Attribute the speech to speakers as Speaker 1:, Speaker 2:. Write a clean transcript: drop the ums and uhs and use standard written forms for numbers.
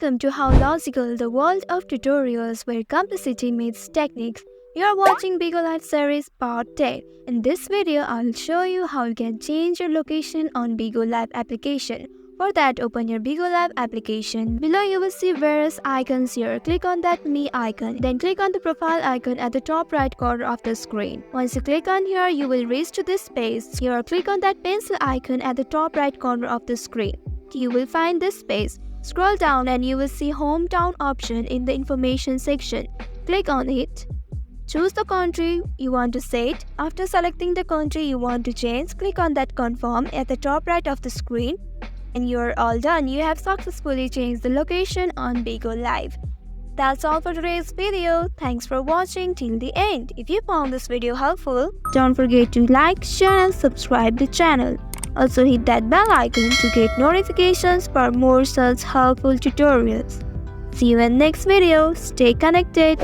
Speaker 1: welcome to How Logical, the world of tutorials where complexity meets techniques. You are watching BIGO Live series part 10. In this video, I'll show you how you can change your location on BIGO Live application. For that, open your BIGO Live application. Below you will see various icons here. Click on that Me icon. Then click on the profile icon at the top right corner of the screen. Once you click on here, you will reach to this page. Here, click on that pencil icon at the top right corner of the screen. You will find this page. Scroll down and you will see Hometown option in the information section. Click on it. Choose the country you want to set. After selecting the country you want to change, click on that Confirm at the top right of the screen. And you're all done. You have successfully changed the location on BIGO Live. That's all for today's video. Thanks for watching till the end. If you found this video helpful, don't forget to like, share and subscribe the channel. Also hit that bell icon to get notifications for more such helpful tutorials. See you in next video. Stay connected.